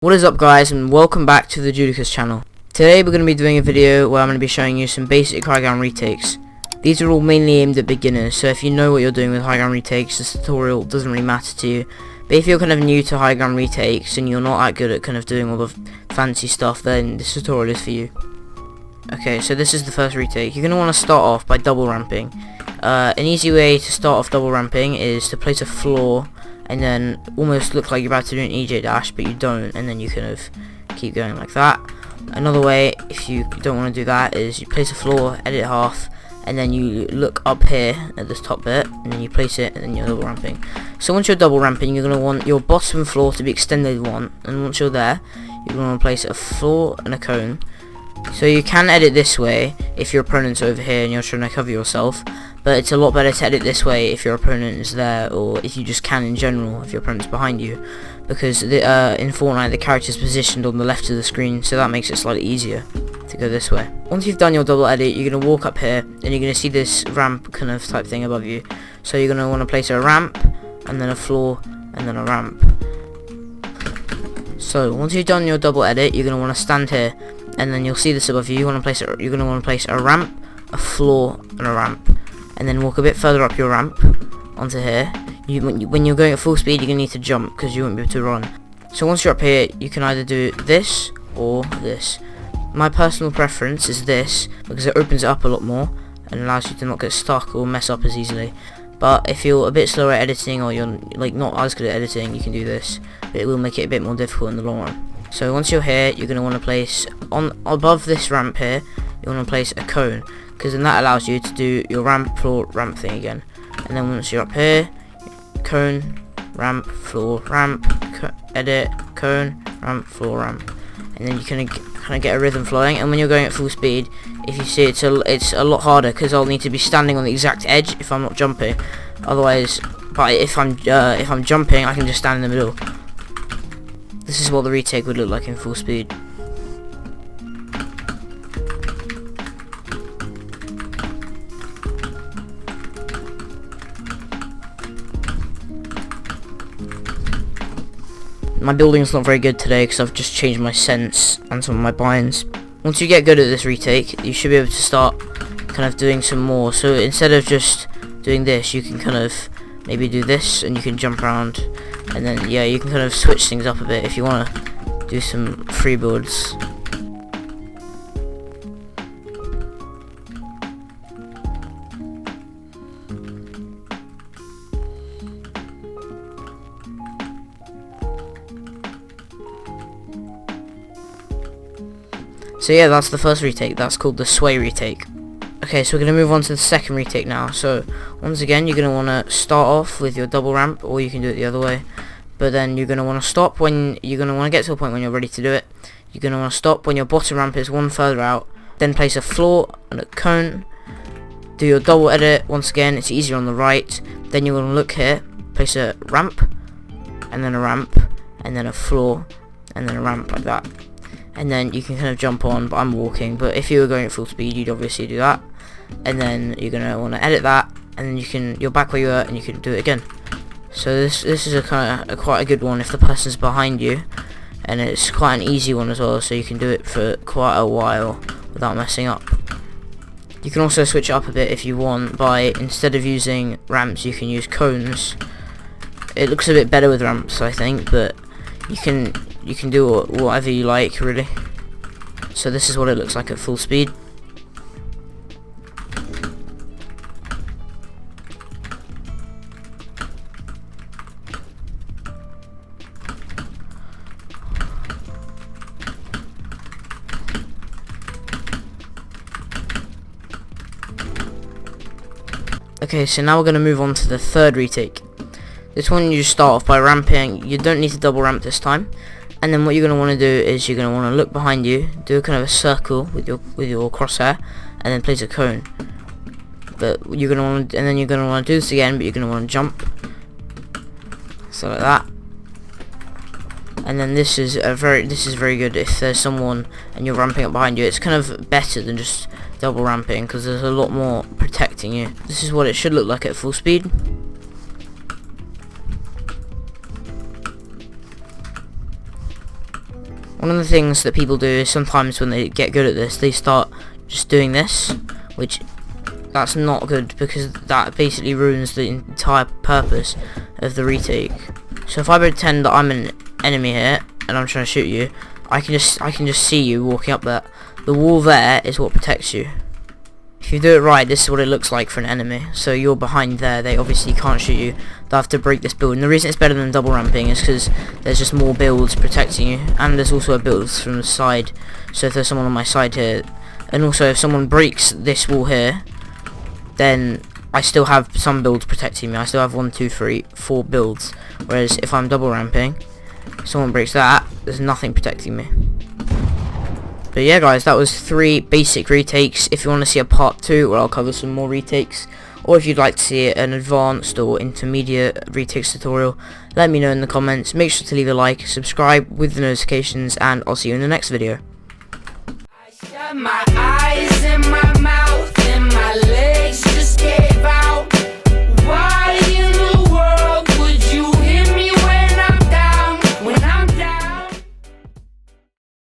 What is up guys, and welcome back to the JUDIKKERZ channel. Today we're going to be doing a video where I'm going to be showing you some basic Highground retakes. These are all mainly aimed at beginners, so if you know what you're doing with Highground retakes, this tutorial doesn't really matter to you. But if you're kind of new to Highground retakes and you're not that good at kind of doing all the fancy stuff, then this tutorial is for you. Okay, so this is the first retake. You're going to want to start off by double ramping. An easy way to start off double ramping is to place a floor and then almost look like you're about to do an EJ dash, but you don't, and then you kind of keep going like that. Another way, if you don't want to do that, is you place a floor, edit half, and then you look up here at this top bit, and then you place it, and then you're double ramping. So once you're double ramping, you're going to want your bottom floor to be extended one, and once you're there, you're going to place a floor and a cone. So you can edit this way if your opponent's over here and you're trying to cover yourself, but it's a lot better to edit this way if your opponent is there, or if you just can in general if your opponent's behind you, because in Fortnite the character's positioned on the left of the screen, so that makes it slightly easier to go this way. Once you've done your double edit, you're going to walk up here and you're going to see this ramp kind of type thing above you. So you're going to want to place a ramp and then a floor and then a ramp. So once you've done your double edit, you're going to want to stand here and then you'll see this above you. You're going to want to place a ramp, a floor and a ramp, and then walk a bit further up your ramp onto here. When you're going at full speed, you're going to need to jump because you won't be able to run. So once you're up here, you can either do this or this. My personal preference is this because it opens it up a lot more and allows you to not get stuck or mess up as easily. But if you're a bit slower at editing, or you're like not as good at editing, you can do this, but it will make it a bit more difficult in the long run. So once you're here, you're going to want to place above this ramp here, you want to place a cone, because then that allows you to do your ramp, floor, ramp thing again. And then once you're up here, cone, ramp, floor, ramp, edit, cone, ramp, floor, ramp, and then you can kind of get a rhythm flowing. And when you're going at full speed, if you see it's a lot harder because I'll need to be standing on the exact edge if I'm not jumping. Otherwise, but if I'm jumping, I can just stand in the middle. This is what the retake would look like in full speed. My building's not very good today because I've just changed my scents and some of my binds. Once you get good at this retake, you should be able to start kind of doing some more. So instead of just doing this, you can kind of maybe do this and you can jump around, and then yeah, you can kind of switch things up a bit if you want to do some free builds. So yeah, that's the first retake. That's called the sway retake. Okay, so we're going to move on to the second retake now. So once again, you're going to want to start off with your double ramp, or you can do it the other way. But then you're going to want to stop when you're going to want to get to a point when you're ready to do it. You're going to want to stop when your bottom ramp is one further out. Then place a floor and a cone. Do your double edit. Once again, it's easier on the right. Then you're going to look here, place a ramp, and then a ramp, and then a floor, and then a ramp like that. And then you can kind of jump on, but I'm walking. But if you were going at full speed, you'd obviously do that. And then you're gonna want to edit that, and then you're back where you were, and you can do it again. So this is a kind of quite a good one if the person's behind you, and it's quite an easy one as well. So you can do it for quite a while without messing up. You can also switch it up a bit if you want by, instead of using ramps, you can use cones. It looks a bit better with ramps, I think, but you can do whatever you like, really. So this is what it looks like at full speed. Okay, so now we're going to move on to the third retake. This one you just start off by ramping. You don't need to double ramp this time. And then what you're going to want to do is you're going to want to look behind you, do a kind of a circle with your crosshair, and then place a cone. But you're going to want to, and then you're going to want to do this again, but you're going to want to jump, so like that. And then this is very good if there's someone and you're ramping up behind you. It's kind of better than just double ramping because there's a lot more protecting you. This is what it should look like at full speed. One of the things that people do is sometimes when they get good at this, they start just doing this, which that's not good because that basically ruins the entire purpose of the retake. So if I pretend that I'm an enemy here and I'm trying to shoot you, I can just see you walking up there. The wall there is what protects you. If you do it right, this is what it looks like for an enemy. So you're behind there, they obviously can't shoot you. They'll have to break this build. And the reason it's better than double ramping is because there's just more builds protecting you. And there's also a build from the side. So if there's someone on my side here, and also if someone breaks this wall here, then I still have some builds protecting me. I still have 1, 2, 3, 4 builds. Whereas if I'm double ramping, if someone breaks that, there's nothing protecting me. But yeah guys, that was 3 basic retakes. If you want to see a part 2 where I'll cover some more retakes, or if you'd like to see an advanced or intermediate retakes tutorial, let me know in the comments. Make sure to leave a like, subscribe with the notifications, and I'll see you in the next video. I shut my eyes and my